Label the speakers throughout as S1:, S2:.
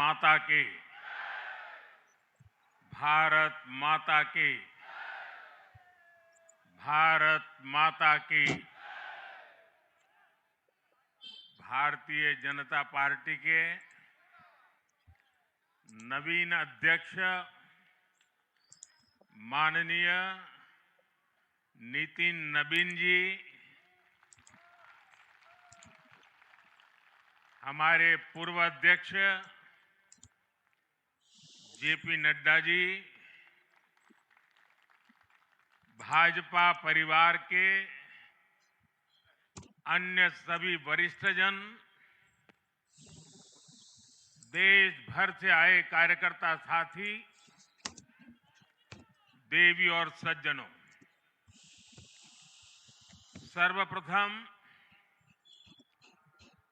S1: माता की, भारत माता की, भारत माता की। भारतीय जनता पार्टी के नवीन अध्यक्ष माननीय नितिन नबीन जी, हमारे पूर्व अध्यक्ष जेपी नड्डा जी, भाजपा परिवार के अन्य सभी वरिष्ठजन, देश भर से आए कार्यकर्ता साथी, देवी और सज्जनों, सर्वप्रथम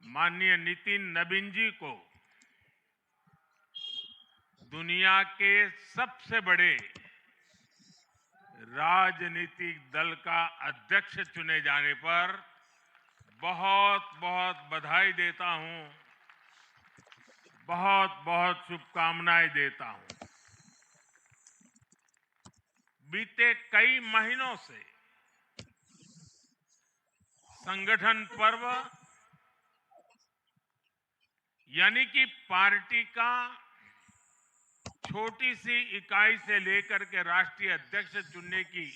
S1: माननीय नितिन नबीन जी को दुनिया के सबसे बड़े राजनीतिक दल का अध्यक्ष चुने जाने पर बहुत बहुत बधाई देता हूं, बहुत बहुत शुभकामनाएं देता हूं। बीते कई महीनों से संगठन पर्व यानी कि पार्टी का छोटी सी इकाई से लेकर के राष्ट्रीय अध्यक्ष चुनने की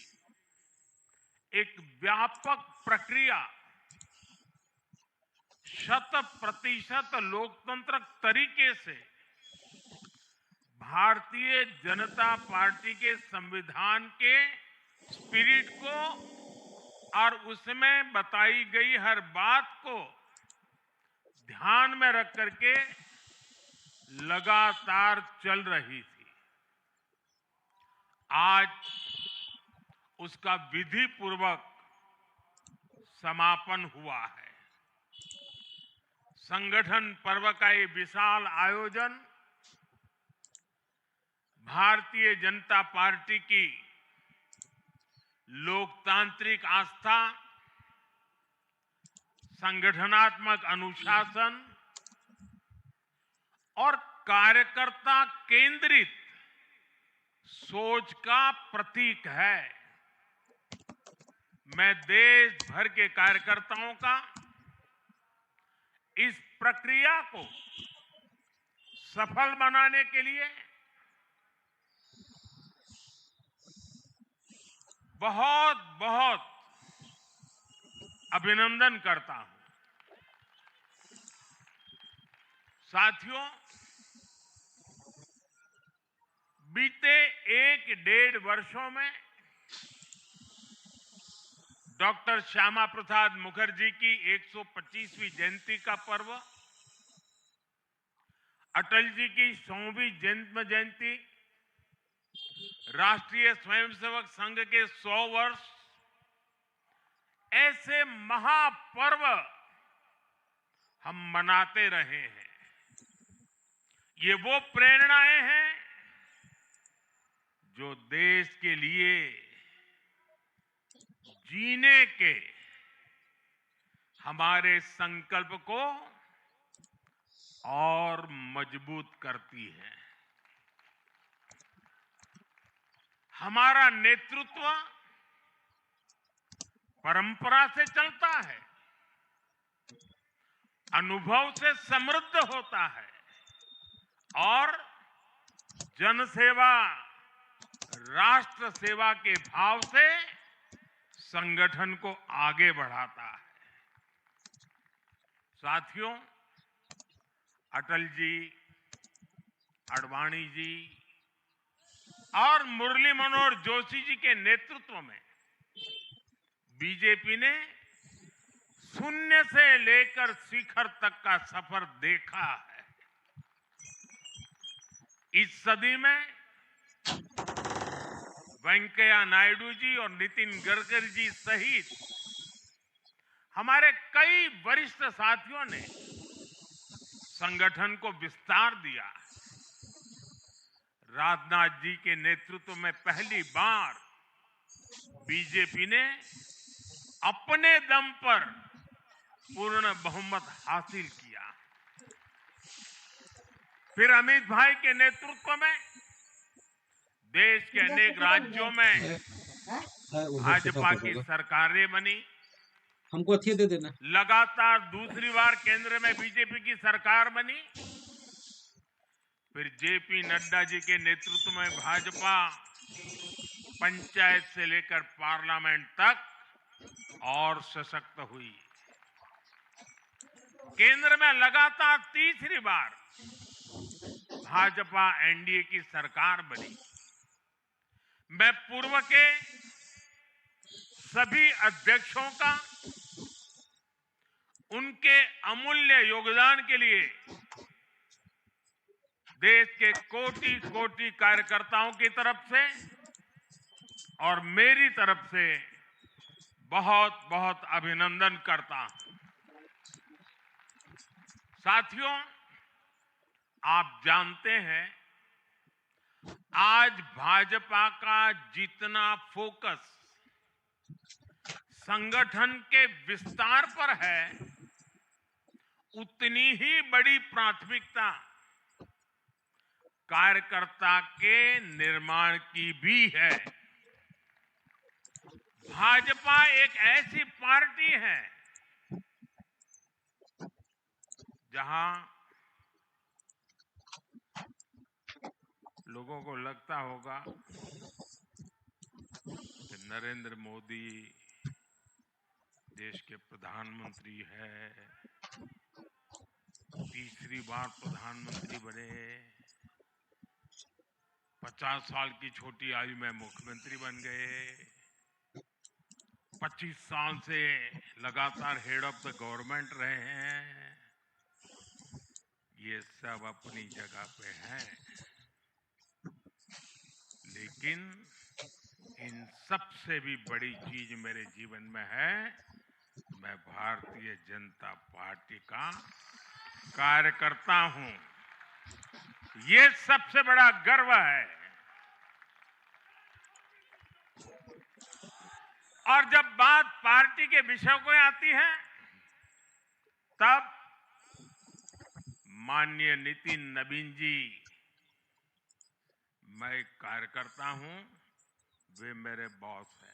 S1: एक व्यापक प्रक्रिया 100% लोकतंत्र तरीके से भारतीय जनता पार्टी के संविधान के स्पिरिट को और उसमें बताई गई हर बात को ध्यान में रख करके लगातार चल रही थी। आज उसका विधि पूर्वक समापन हुआ है। संगठन पर्व का ये विशाल आयोजन भारतीय जनता पार्टी की लोकतांत्रिक आस्था, संगठनात्मक अनुशासन और कार्यकर्ता केंद्रित सोच का प्रतीक है। मैं देश भर के कार्यकर्ताओं का इस प्रक्रिया को सफल बनाने के लिए बहुत बहुत अभिनंदन करता हूं। साथियों, बीते 1-1.5 वर्षों में डॉक्टर श्यामा प्रसाद मुखर्जी की 125वीं जयंती का पर्व, अटल जी की 100वीं जन्म जयंती, राष्ट्रीय स्वयंसेवक संघ के 100 वर्ष, ऐसे महापर्व हम मनाते रहे हैं। ये वो प्रेरणाएं हैं जो देश के लिए जीने के हमारे संकल्प को और मजबूत करती है। हमारा नेतृत्व परंपरा से चलता है, अनुभव से समृद्ध होता है और जनसेवा, राष्ट्र सेवा के भाव से संगठन को आगे बढ़ाता है। साथियों, अटल जी, आडवाणी जी और मुरली मनोहर जोशी जी के नेतृत्व में बीजेपी ने शून्य से लेकर शिखर तक का सफर देखा है। इस सदी में वेंकैया नायडू जी और नितिन गडकरी जी सहित हमारे कई वरिष्ठ साथियों ने संगठन को विस्तार दिया। राजनाथ जी के नेतृत्व में पहली बार बीजेपी ने अपने दम पर पूर्ण बहुमत हासिल किया। फिर अमित भाई के नेतृत्व में देश के अनेक राज्यों में भाजपा की सरकारें बनी।
S2: हमको अच्छी दे देना।
S1: लगातार दूसरी बार केंद्र में बीजेपी की सरकार बनी। फिर जेपी नड्डा जी के नेतृत्व में भाजपा पंचायत से लेकर पार्लियामेंट तक और सशक्त हुई। केंद्र में लगातार तीसरी बार भाजपा एनडीए की सरकार बनी। मैं पूर्व के सभी अध्यक्षों का उनके अमूल्य योगदान के लिए देश के कोटि कोटि कार्यकर्ताओं की तरफ से और मेरी तरफ से बहुत बहुत अभिनंदन करता हूं। साथियों, आप जानते हैं आज भाजपा का जितना फोकस संगठन के विस्तार पर है, उतनी ही बड़ी प्राथमिकता कार्यकर्ता के निर्माण की भी है। भाजपा एक ऐसी पार्टी है जहां लोगों को लगता होगा कि नरेंद्र मोदी देश के प्रधानमंत्री है, तीसरी बार प्रधानमंत्री बने, 50 साल की छोटी आयु में मुख्यमंत्री बन गए, 25 साल से लगातार हेड ऑफ द गवर्नमेंट रहे हैं। ये सब अपनी जगह पे हैं, लेकिन इन सबसे भी बड़ी चीज मेरे जीवन में है, मैं भारतीय जनता पार्टी का कार्यकर्ता हूं। ये सबसे बड़ा गर्व है। और जब बात पार्टी के विषय को आती है, तब माननीय नितिन नवीन जी, मैं एक कार्यकर्ता हूं, वे मेरे बॉस हैं।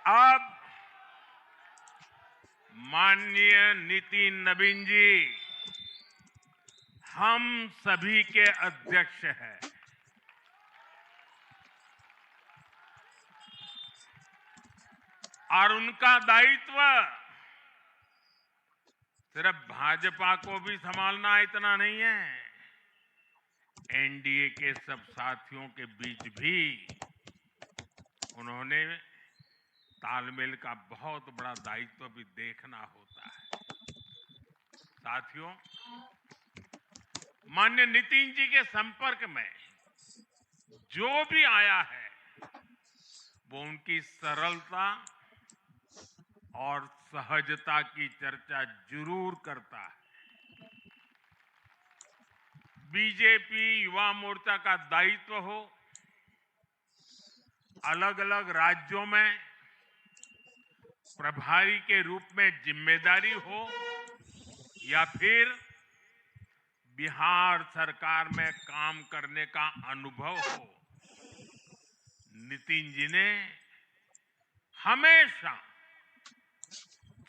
S1: अब माननीय नितिन नवीन जी हम सभी के अध्यक्ष हैं। और उनका दायित्व सिर्फ भाजपा को भी संभालना इतना नहीं है, एनडीए के सब साथियों के बीच भी उन्होंने तालमेल का बहुत बड़ा दायित्व भी देखना होता है। साथियों, माननीय नितिन जी के संपर्क में जो भी आया है, वो उनकी सरलता और सहजता की चर्चा जरूर करता है। बीजेपी युवा मोर्चा का दायित्व हो, अलग अलग राज्यों में प्रभारी के रूप में जिम्मेदारी हो, या फिर बिहार सरकार में काम करने का अनुभव हो, नितिन जी ने हमेशा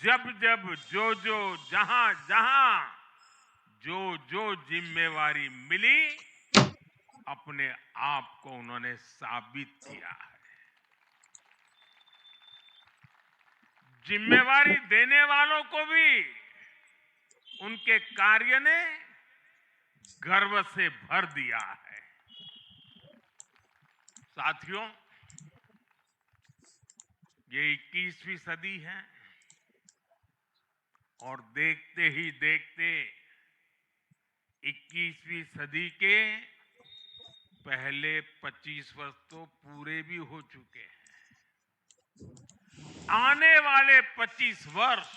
S1: जब जब जो जहां जो जिम्मेवारी मिली, अपने आप को उन्होंने साबित किया है। जिम्मेवारी देने वालों को भी उनके कार्य ने गर्व से भर दिया है। साथियों, ये 21वीं सदी है और देखते ही देखते 21वीं सदी के पहले 25 वर्ष तो पूरे भी हो चुके हैं। आने वाले 25 वर्ष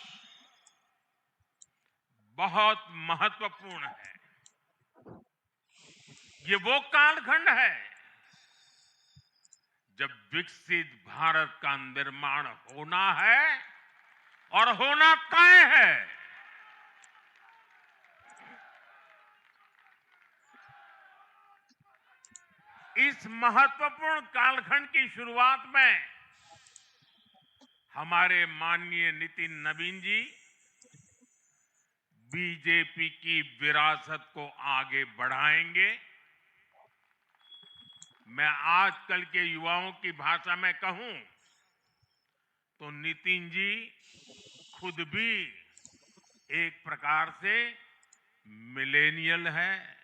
S1: बहुत महत्वपूर्ण है। ये वो कालखंड है जब विकसित भारत का निर्माण होना है और होना तय है। इस महत्वपूर्ण कालखंड की शुरुआत में हमारे माननीय नितिन नवीन जी बीजेपी की विरासत को आगे बढ़ाएंगे। मैं आजकल के युवाओं की भाषा में कहूं तो नितिन जी खुद भी एक प्रकार से मिलेनियल है।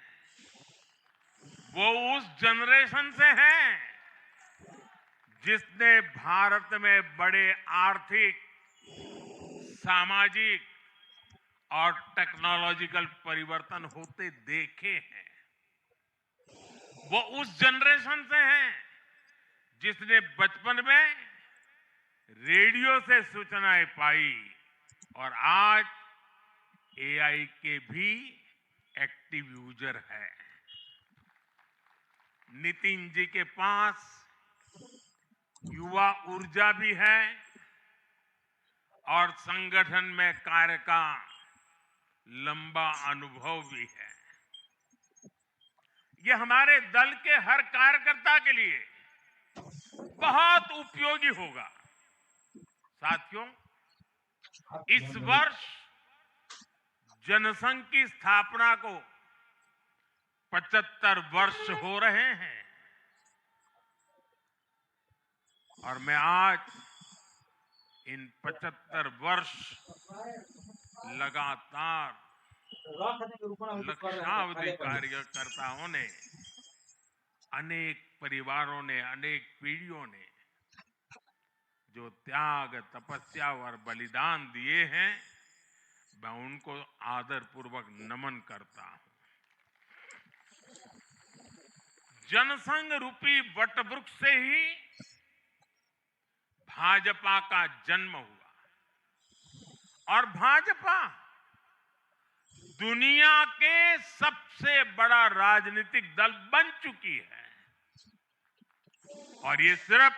S1: वो उस जनरेशन से हैं जिसने भारत में बड़े आर्थिक, सामाजिक और टेक्नोलॉजिकल परिवर्तन होते देखे हैं। वो उस जनरेशन से हैं जिसने बचपन में रेडियो से सूचनाएं पाई और आज एआई के भी एक्टिव यूजर है। नितिन जी के पास युवा ऊर्जा भी है और संगठन में कार्य का लंबा अनुभव भी है। ये हमारे दल के हर कार्यकर्ता के लिए बहुत उपयोगी होगा। साथियों, इस वर्ष जनसंघ की स्थापना को 75 वर्ष हो रहे हैं और मैं आज इन 75 वर्ष लगातार लक्षावधि कार्यकर्ताओं ने, अनेक परिवारों ने, अनेक पीढ़ियों ने जो त्याग, तपस्या और बलिदान दिए हैं, मैं उनको आदरपूर्वक नमन करता हूं। जनसंघ रूपी वटवृक्ष से ही भाजपा का जन्म हुआ और भाजपा दुनिया के सबसे बड़ा राजनीतिक दल बन चुकी है। और ये सिर्फ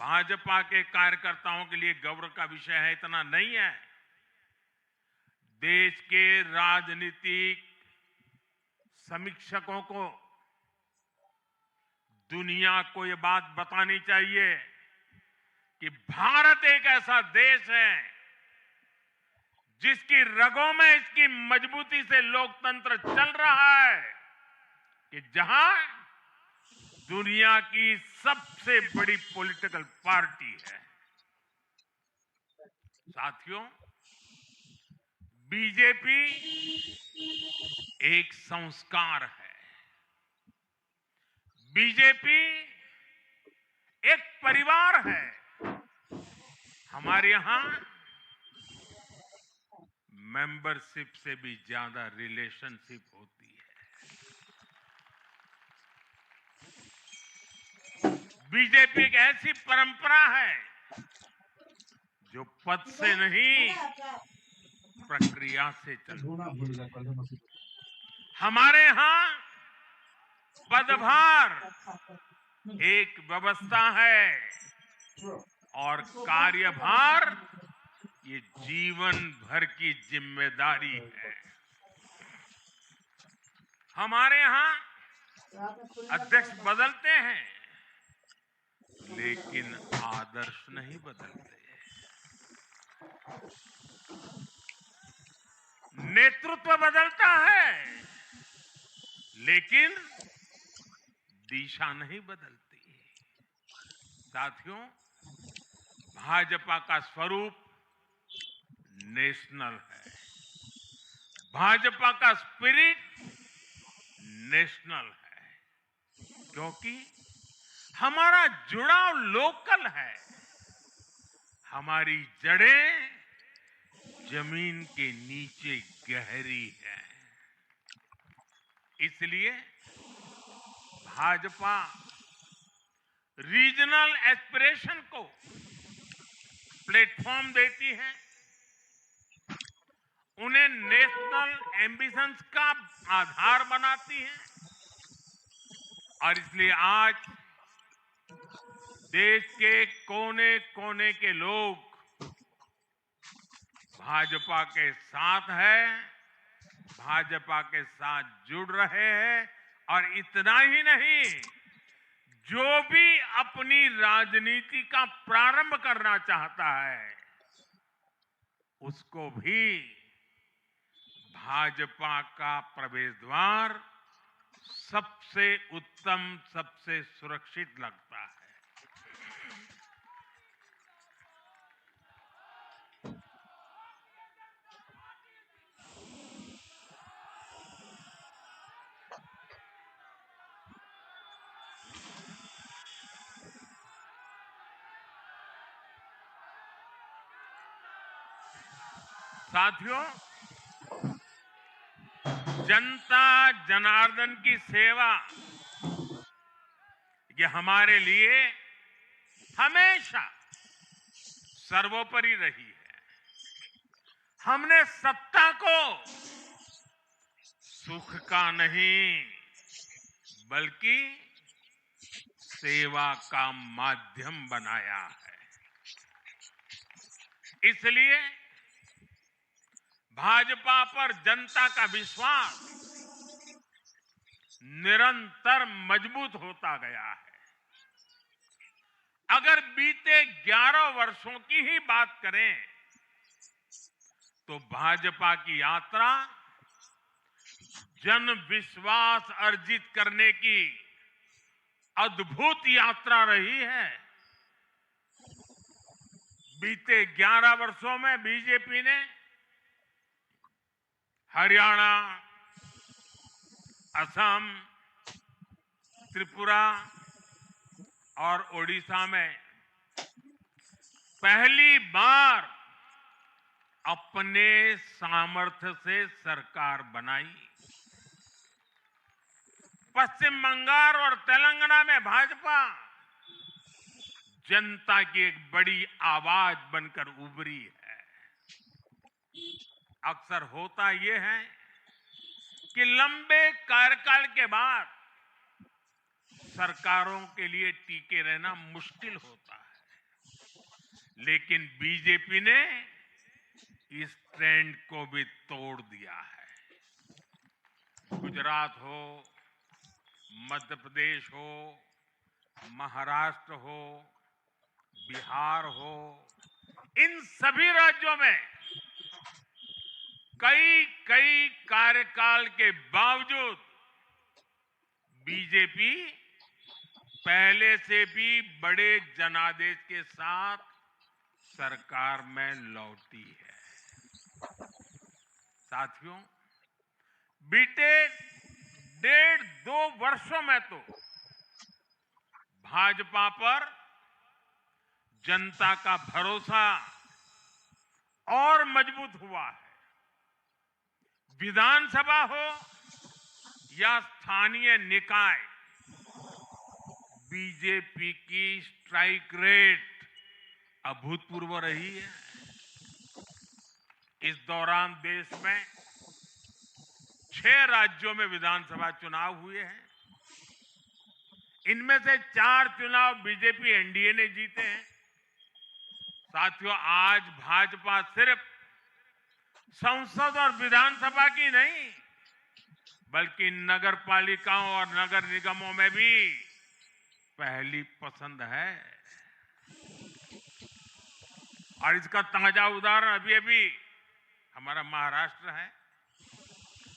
S1: भाजपा के कार्यकर्ताओं के लिए गौरव का विषय है इतना नहीं है। देश के राजनीतिक समीक्षकों को दुनिया को ये बात बतानी चाहिए कि भारत एक ऐसा देश है जिसकी रगों में इसकी मजबूती से लोकतंत्र चल रहा है, कि जहां दुनिया की सबसे बड़ी पॉलिटिकल पार्टी है। साथियों, बीजेपी एक संस्कार है। बीजेपी एक परिवार है। हमारे यहां मेंबरशिप से भी ज्यादा रिलेशनशिप होती है। बीजेपी एक ऐसी परंपरा है जो पद से नहीं, प्रक्रिया से चलती है। हमारे यहां पदभार एक व्यवस्था है और कार्यभार ये जीवन भर की जिम्मेदारी है। हमारे यहां अध्यक्ष बदलते हैं लेकिन आदर्श नहीं बदलते। नेतृत्व बदलता है लेकिन दिशा नहीं बदलती। साथियों, भाजपा का स्वरूप नेशनल है। भाजपा का स्पिरिट नेशनल है, क्योंकि हमारा जुड़ाव लोकल है। हमारी जड़ें जमीन के नीचे गहरी है। इसलिए भाजपा रीजनल एस्पिरेशन को प्लेटफॉर्म देती है, उन्हें नेशनल एम्बिशंस का आधार बनाती है। और इसलिए आज देश के कोने कोने के लोग भाजपा के साथ हैं, भाजपा के साथ जुड़ रहे हैं। और इतना ही नहीं, जो भी अपनी राजनीति का प्रारंभ करना चाहता है, उसको भी भाजपा का प्रवेश द्वार सबसे उत्तम, सबसे सुरक्षित लगता है। साथियों, जनता जनार्दन की सेवा ये हमारे लिए हमेशा सर्वोपरि रही है। हमने सत्ता को सुख का नहीं, बल्कि सेवा का माध्यम बनाया है। इसलिए भाजपा पर जनता का विश्वास निरंतर मजबूत होता गया है। अगर बीते 11 वर्षों की ही बात करें, तो भाजपा की यात्रा जन विश्वास अर्जित करने की अद्भुत यात्रा रही है। बीते 11 वर्षों में बीजेपी ने हरियाणा, असम, त्रिपुरा और ओडिशा में पहली बार अपने सामर्थ्य से सरकार बनाई। पश्चिम बंगाल और तेलंगाना में भाजपा जनता की एक बड़ी आवाज बनकर उभरी है। अक्सर होता यह है कि लंबे कार्यकाल के बाद सरकारों के लिए टिके रहना मुश्किल होता है, लेकिन बीजेपी ने इस ट्रेंड को भी तोड़ दिया है। गुजरात हो, मध्य प्रदेश हो, महाराष्ट्र हो, बिहार हो, इन सभी राज्यों में कई कार्यकाल के बावजूद बीजेपी पहले से भी बड़े जनादेश के साथ सरकार में लौटी है। साथियों, बीते 1.5-2 वर्षों में तो भाजपा पर जनता का भरोसा और मजबूत हुआ है। विधानसभा हो या स्थानीय निकाय, बीजेपी की स्ट्राइक रेट अभूतपूर्व रही है। इस दौरान देश में 6 राज्यों में विधानसभा चुनाव हुए हैं। इनमें से 4 चुनाव बीजेपी एनडीए ने जीते हैं। साथियों, आज भाजपा सिर्फ संसद और विधानसभा की नहीं, बल्कि नगर पालिकाओं और नगर निगमों में भी पहली पसंद है। और इसका ताजा उदाहरण अभी हमारा महाराष्ट्र है।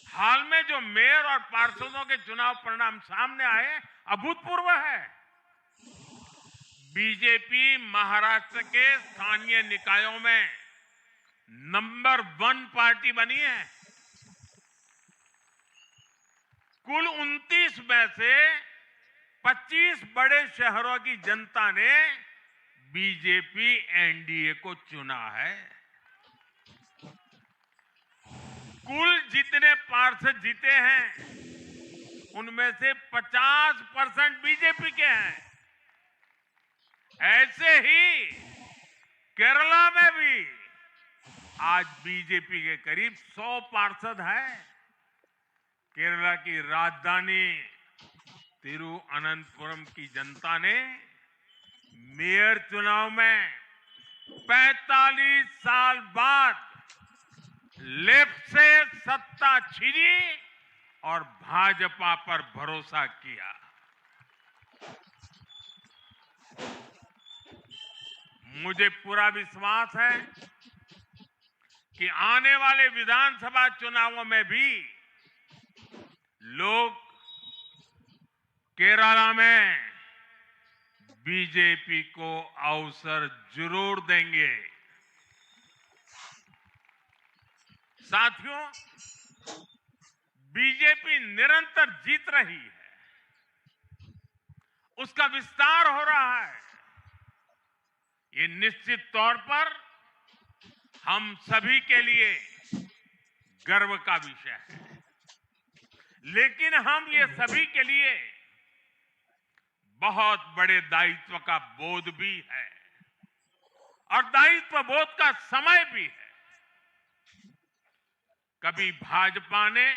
S1: हाल में जो मेयर और पार्षदों के चुनाव परिणाम सामने आए, अभूतपूर्व है। बीजेपी महाराष्ट्र के स्थानीय निकायों में नंबर 1 पार्टी बनी है। कुल 29 में से 25 बड़े शहरों की जनता ने बीजेपी एनडीए को चुना है। कुल जितने पार्षद जीते हैं, उनमें से 50% बीजेपी के हैं। ऐसे ही केरला में भी आज बीजेपी के करीब 100 पार्षद हैं। केरला की राजधानी तिरुअनंतपुरम की जनता ने मेयर चुनाव में 45 साल बाद लेफ्ट से सत्ता छीनी और भाजपा पर भरोसा किया। मुझे पूरा विश्वास है कि आने वाले विधानसभा चुनावों में भी लोग केरला में बीजेपी को अवसर जरूर देंगे। साथियों, बीजेपी निरंतर जीत रही है, उसका विस्तार हो रहा है। ये निश्चित तौर पर हम सभी के लिए गर्व का विषय है, लेकिन हम ये सभी के लिए बहुत बड़े दायित्व का बोध भी है और दायित्व बोध का समय भी है। कभी भाजपा ने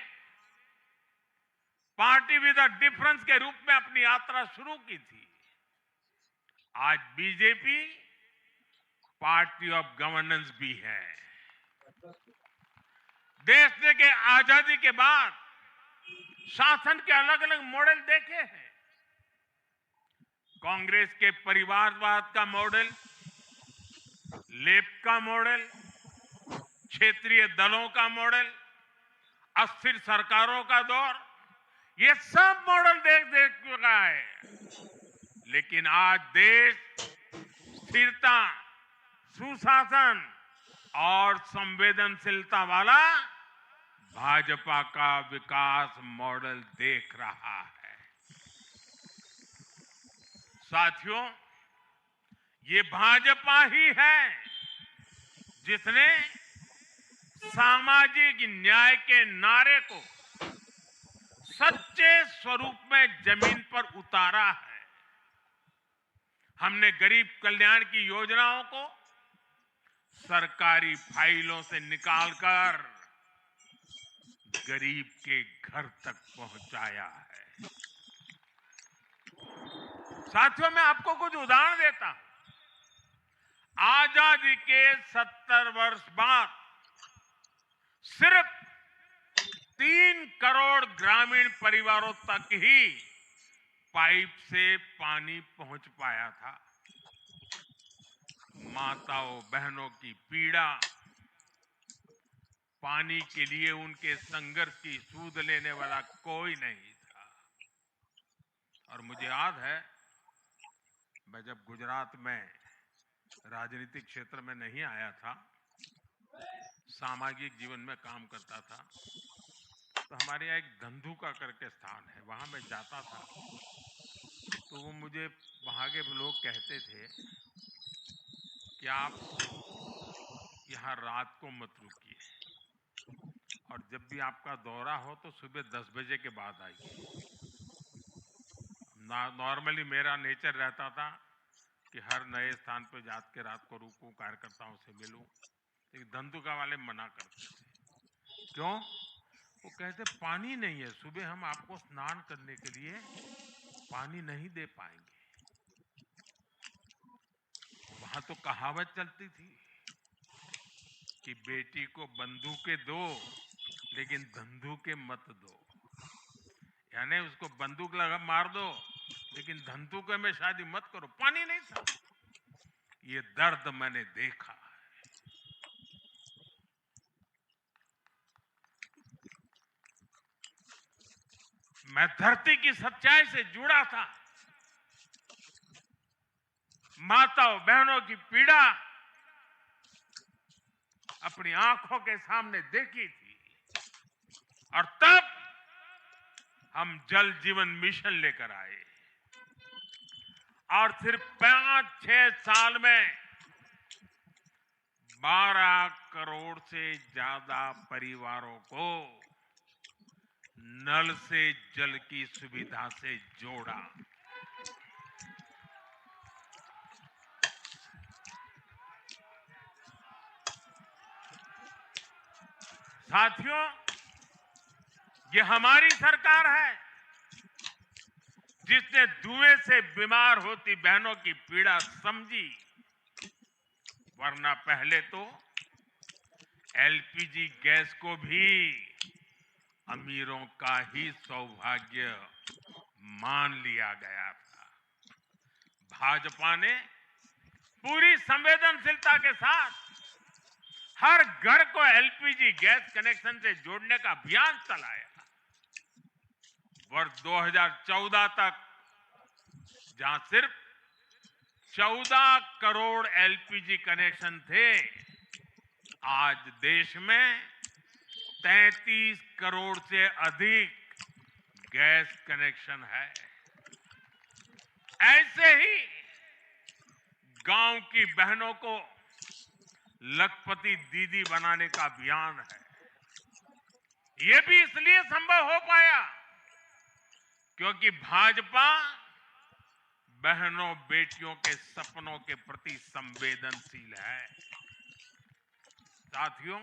S1: पार्टी विद अ डिफरेंस के रूप में अपनी यात्रा शुरू की थी। आज बीजेपी पार्टी ऑफ गवर्नेंस भी है। देश ने के आजादी के बाद शासन के अलग अलग मॉडल देखे हैं। कांग्रेस के परिवारवाद का मॉडल, लेफ्ट का मॉडल, क्षेत्रीय दलों का मॉडल, अस्थिर सरकारों का दौर, ये सब मॉडल देख चुका है। लेकिन आज देश स्थिरता, सुशासन और संवेदनशीलता वाला भाजपा का विकास मॉडल देख रहा है। साथियों, ये भाजपा ही है जिसने सामाजिक न्याय के नारे को सच्चे स्वरूप में जमीन पर उतारा है। हमने गरीब कल्याण की योजनाओं को सरकारी फाइलों से निकालकर गरीब के घर तक पहुंचाया है। साथियों, मैं आपको कुछ उदाहरण देता हूं। आजादी के 70 वर्ष बाद सिर्फ 3 करोड़ ग्रामीण परिवारों तक ही पाइप से पानी पहुंच पाया था। माताओं बहनों की पीड़ा, पानी के लिए उनके संघर्ष की सूध लेने वाला कोई नहीं था। और मुझे याद है, मैं जब गुजरात में राजनीतिक क्षेत्र में नहीं आया था, सामाजिक जीवन में काम करता था, तो हमारे यहाँ एक धंधुका करके स्थान है, वहां मैं जाता था तो वो मुझे वहां के लोग कहते थे कि आप यहाँ रात को मत रुकिए और जब भी आपका दौरा हो तो सुबह 10 बजे के बाद आइए। नॉर्मली मेरा नेचर रहता था कि हर नए स्थान पर जाकर रात को रुकूं, कार्यकर्ताओं से मिलूं, लेकिन धंधुका वाले मना करते थे। क्यों? वो कहते पानी नहीं है, सुबह हम आपको स्नान करने के लिए पानी नहीं दे पाएंगे। वहां तो कहावत चलती थी कि बेटी को बंदूकें दो लेकिन धंधुके मत दो, यानी उसको बंदूक लगा मार दो लेकिन धंधुके में शादी मत करो। पानी नहीं था। ये दर्द मैंने देखा। मैं धरती की सच्चाई से जुड़ा था। माताओं बहनों की पीड़ा अपनी आंखों के सामने देखी थी और तब हम जल जीवन मिशन लेकर आए और सिर्फ 5-6 साल में 12 करोड़ से ज्यादा परिवारों को नल से जल की सुविधा से जोड़ा। साथियों, ये हमारी सरकार है जिसने धुएं से बीमार होती बहनों की पीड़ा समझी, वरना पहले तो एलपीजी गैस को भी अमीरों का ही सौभाग्य मान लिया गया था। भाजपा ने पूरी संवेदनशीलता के साथ हर घर को एलपीजी गैस कनेक्शन से जोड़ने का अभियान चलाया। वर्ष 2014 तक जहां सिर्फ 14 करोड़ एलपीजी कनेक्शन थे, आज देश में 33 करोड़ से अधिक गैस कनेक्शन है। ऐसे ही गांव की बहनों को लखपति दीदी बनाने का अभियान है। ये भी इसलिए संभव हो पाया क्योंकि भाजपा बहनों बेटियों के सपनों के प्रति संवेदनशील है। साथियों,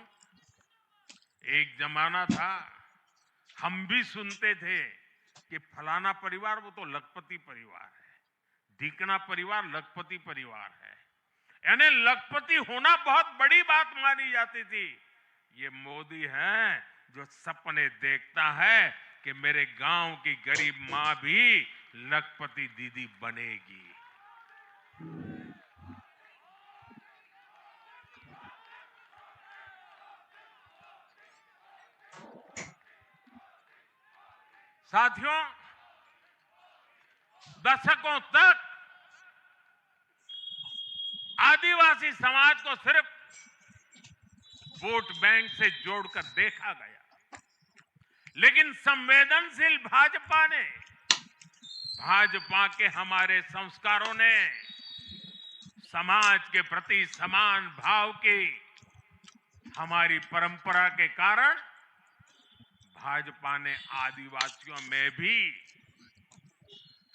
S1: एक जमाना था हम भी सुनते थे कि फलाना परिवार वो तो लखपति परिवार है, ढीकना परिवार लखपति परिवार है, यानी लखपति होना बहुत बड़ी बात मानी जाती थी। ये मोदी है जो सपने देखता है कि मेरे गांव की गरीब मां भी लखपति दीदी बनेगी। साथियों, दशकों तक आदिवासी समाज को सिर्फ वोट बैंक से जोड़कर देखा गया, लेकिन संवेदनशील भाजपा ने, भाजपा के हमारे संस्कारों ने समाज के प्रति समान भाव की हमारी परंपरा के कारण भाजपा ने आदिवासियों में भी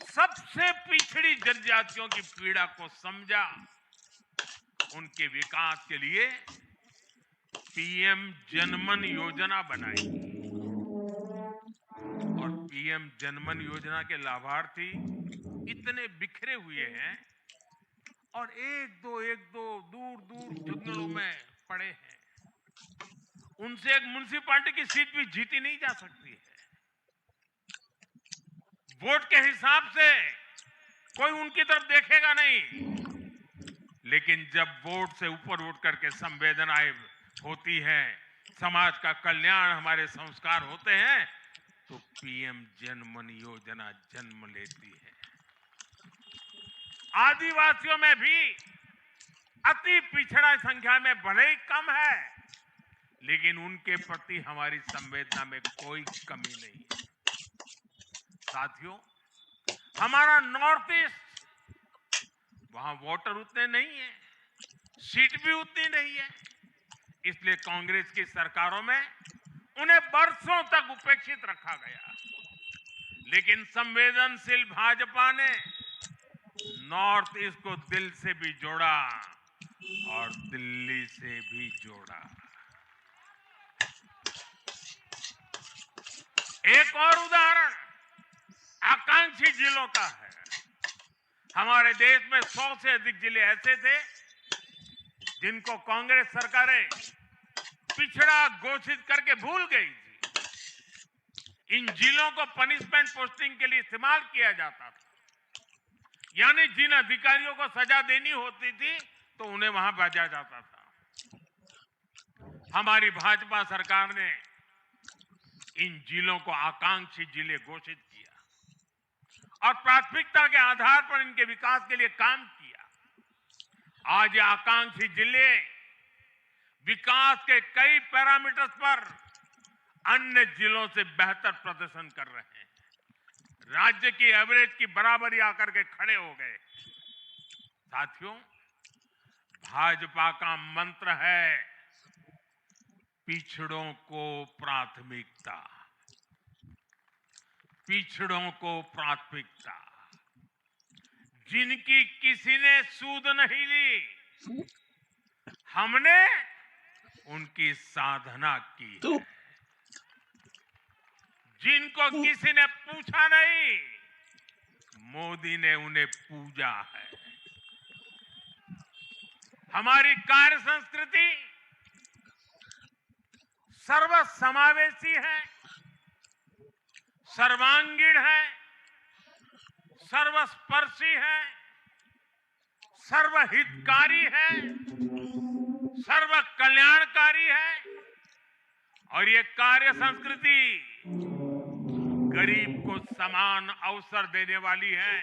S1: सबसे पिछड़ी जनजातियों की पीड़ा को समझा। उनके विकास के लिए पीएम जनमन योजना बनाई और पीएम जनमन योजना के लाभार्थी इतने बिखरे हुए हैं और एक दो दूर दूर जंगलों में पड़े हैं। उनसे एक म्युनिसिपैलिटी की सीट भी जीती नहीं जा सकती है। वोट के हिसाब से कोई उनकी तरफ देखेगा नहीं, लेकिन जब वोट से ऊपर उठ करके संवेदनाएं होती हैं, समाज का कल्याण हमारे संस्कार होते हैं, तो पीएम जनमन योजना जन्म लेती है। आदिवासियों में भी अति पिछड़ा संख्या में भले ही कम है, लेकिन उनके प्रति हमारी संवेदना में कोई कमी नहीं है। साथियों, हमारा नॉर्थ ईस्ट, वहां वोटर उतने नहीं है, सीट भी उतनी नहीं है, इसलिए कांग्रेस की सरकारों में उन्हें बरसों तक उपेक्षित रखा गया। लेकिन संवेदनशील भाजपा ने नॉर्थ ईस्ट को दिल से भी जोड़ा और दिल्ली से भी जोड़ा। एक और उदाहरण आकांक्षी जिलों का है। हमारे देश में 100 से अधिक जिले ऐसे थे जिनको कांग्रेस सरकारें पिछड़ा घोषित करके भूल गई थी। इन जिलों को पनिशमेंट पोस्टिंग के लिए इस्तेमाल किया जाता था, यानी जिन अधिकारियों को सजा देनी होती थी तो उन्हें वहां भेजा जाता था। हमारी भाजपा सरकार ने इन जिलों को आकांक्षी जिले घोषित किया और प्राथमिकता के आधार पर इनके विकास के लिए काम किया। आज ये आकांक्षी जिले विकास के कई पैरामीटर्स पर अन्य जिलों से बेहतर प्रदर्शन कर रहे हैं। राज्य की एवरेज की बराबरी आकर के खड़े हो गए। साथियों, भाजपा का मंत्र है पिछड़ों को प्राथमिकता, पिछड़ों को प्राथमिकता। जिनकी किसी ने सूद नहीं ली, हमने उनकी साधना की
S2: तो
S1: है, जिनको किसी ने पूछा नहीं, मोदी ने उन्हें पूजा है। हमारी कार्य संस्कृति सर्वसमावेशी है, सर्वांगीण है, सर्वस्पर्शी है, सर्वहितकारी है, सर्व कल्याणकारी है। और ये कार्य संस्कृति गरीब को समान अवसर देने वाली है,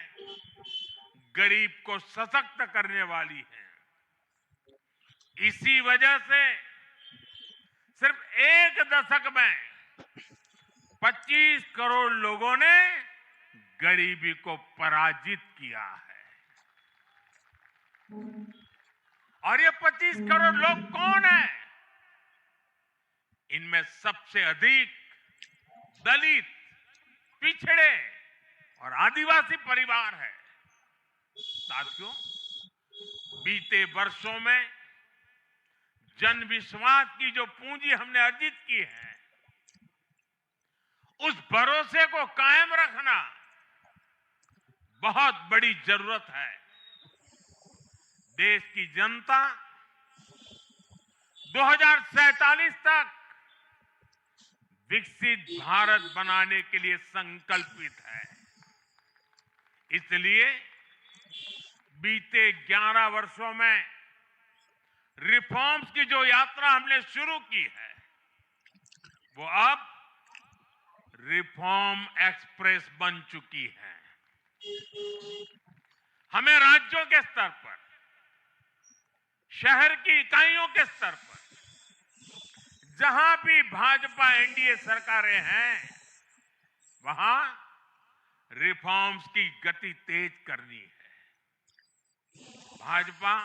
S1: गरीब को सशक्त करने वाली है। इसी वजह से सिर्फ एक दशक में 25 करोड़ लोगों ने गरीबी को पराजित किया है। और ये 25 करोड़ लोग कौन हैं? इनमें सबसे अधिक दलित, पिछड़े और आदिवासी परिवार है। साथियों, बीते वर्षों में जन विश्वास की जो पूंजी हमने अर्जित की है, उस भरोसे को कायम रखना बहुत बड़ी जरूरत है। देश की जनता 2047 तक विकसित भारत बनाने के लिए संकल्पित है। इसलिए बीते 11 वर्षों में रिफॉर्म्स की जो यात्रा हमने शुरू की है, वो अब रिफॉर्म एक्सप्रेस बन चुकी है। हमें राज्यों के स्तर पर, शहर की इकाइयों के स्तर पर, जहां भी भाजपा एनडीए सरकारें हैं, वहां रिफॉर्म्स की गति तेज करनी है। भाजपा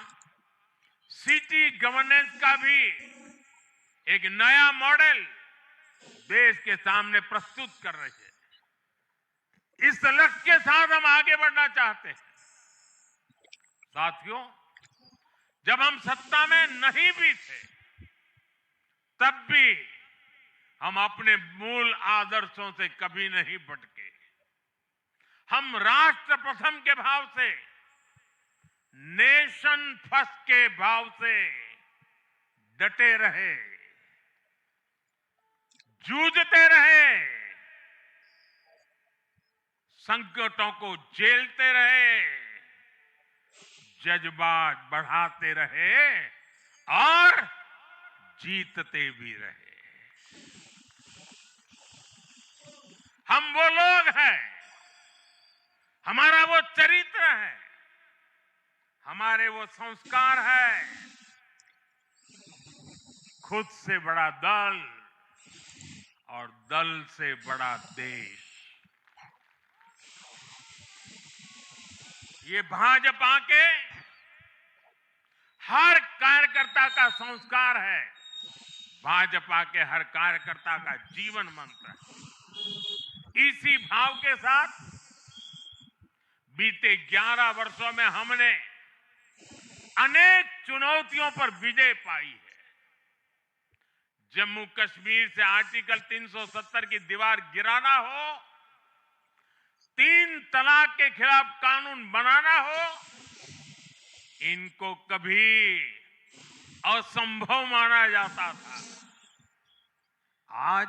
S1: सिटी गवर्नेंस का भी एक नया मॉडल देश के सामने प्रस्तुत कर रही है। इस लक्ष्य के साथ हम आगे बढ़ना चाहते हैं। साथियों, जब हम सत्ता में नहीं भी थे, तब भी हम अपने मूल आदर्शों से कभी नहीं भटके। हम राष्ट्र प्रथम के भाव से, नेशन फर्स्ट के भाव से डटे रहे, जूझते रहे, संकटों को झेलते रहे, जज्बात बढ़ाते रहे और जीतते भी रहे। हम वो लोग हैं, हमारा वो चरित्र है, हमारे वो संस्कार है। खुद से बड़ा दल और दल से बड़ा देश, ये भाजपा के हर कार्यकर्ता का संस्कार है, भाजपा के हर कार्यकर्ता का जीवन मंत्र है। इसी भाव के साथ बीते 11 वर्षों में हमने अनेक चुनौतियों पर विजय पाई है। जम्मू कश्मीर से आर्टिकल 370 की दीवार गिराना हो, 3 तलाक के खिलाफ कानून बनाना हो, इनको कभी असंभव माना जाता था। आज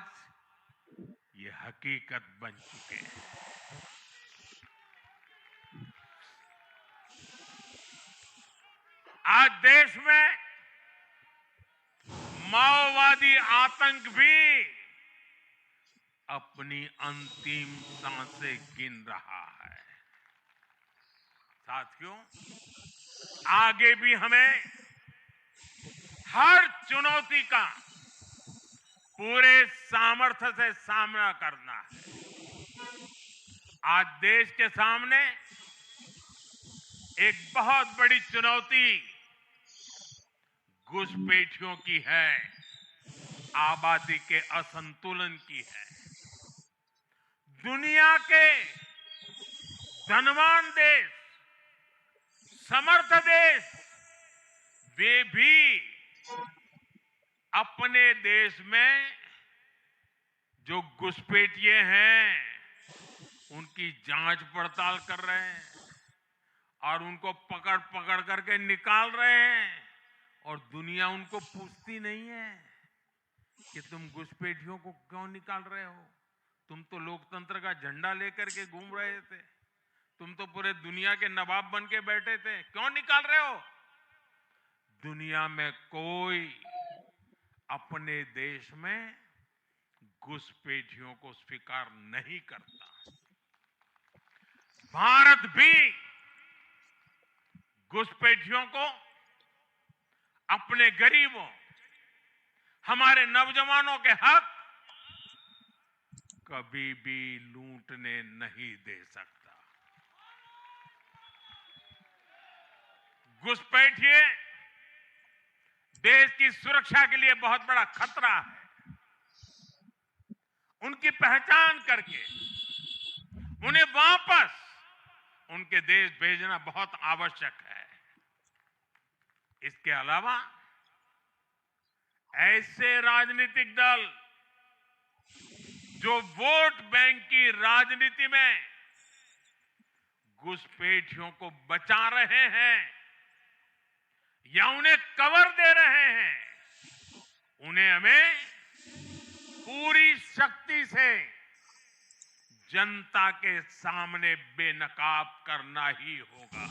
S1: ये हकीकत बन चुके हैं। आज देश में माओवादी आतंक भी अपनी अंतिम सांसें गिन रहा है। साथियों, आगे भी हमें हर चुनौती का पूरे सामर्थ्य से सामना करना है। आज देश के सामने एक बहुत बड़ी चुनौती घुसपैठियों की है, आबादी के असंतुलन की है। दुनिया के धनवान देश, समर्थ देश, वे भी अपने देश में जो घुसपैठिए हैं उनकी जांच पड़ताल कर रहे हैं और उनको पकड़ पकड़ करके निकाल रहे हैं और दुनिया उनको पूछती नहीं है कि तुम घुसपैठियों को क्यों निकाल रहे हो। तुम तो लोकतंत्र का झंडा लेकर के घूम रहे थे, तुम तो पूरे दुनिया के नवाब बन के बैठे थे, क्यों निकाल रहे हो। दुनिया में कोई अपने देश में घुसपैठियों को स्वीकार नहीं करता। भारत भी घुसपैठियों को अपने गरीबों, हमारे नौजवानों के हक कभी भी लूटने नहीं दे सकता। घुसपैठिए देश की सुरक्षा के लिए बहुत बड़ा खतरा है। उनकी पहचान करके उन्हें वापस उनके देश भेजना बहुत आवश्यक है। इसके अलावा ऐसे राजनीतिक दल जो वोट बैंक की राजनीति में घुसपैठियों को बचा रहे हैं या उन्हें कवर दे रहे हैं, उन्हें हमें पूरी शक्ति से जनता के सामने बेनकाब करना ही होगा,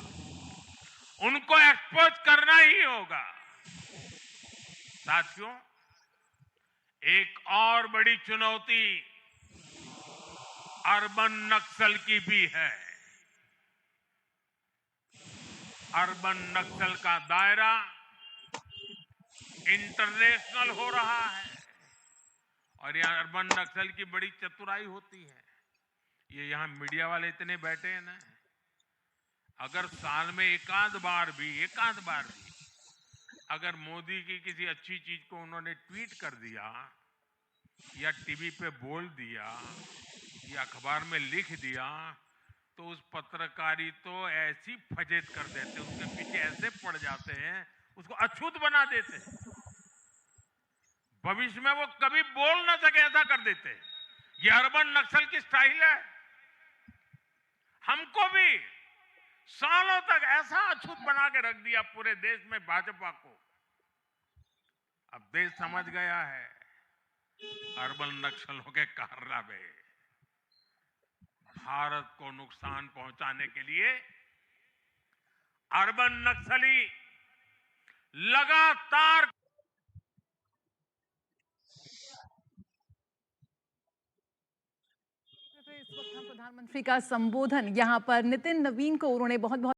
S1: उनको एक्सपोज करना ही होगा। साथियों, एक और बड़ी चुनौती अर्बन नक्सल की भी है। अर्बन नक्सल का दायरा इंटरनेशनल हो रहा है और यहां अर्बन नक्सल की बड़ी चतुराई होती है। ये यहां मीडिया वाले इतने बैठे हैं ना, अगर साल में एकाध बार भी अगर मोदी की किसी अच्छी चीज को उन्होंने ट्वीट कर दिया या टीवी पे बोल दिया या अखबार में लिख दिया तो उस पत्रकारी तो ऐसी फजेत कर देते, उसके पीछे ऐसे पड़ जाते हैं, उसको अछूत बना देते हैं, भविष्य में वो कभी बोल ना सके ऐसा कर देते हैं। ये अर्बन नक्सल की स्टाइल है। हमको भी सालों तक ऐसा अछूत बना के रख दिया पूरे देश में भाजपा को। अब देश समझ गया है अर्बन नक्सलों के कारनामे। भारत को नुकसान पहुंचाने के लिए अर्बन नक्सली लगातार
S3: इस वक्त हम प्रधानमंत्री का संबोधन यहाँ पर नितिन नवीन को उन्होंने बहुत बहुत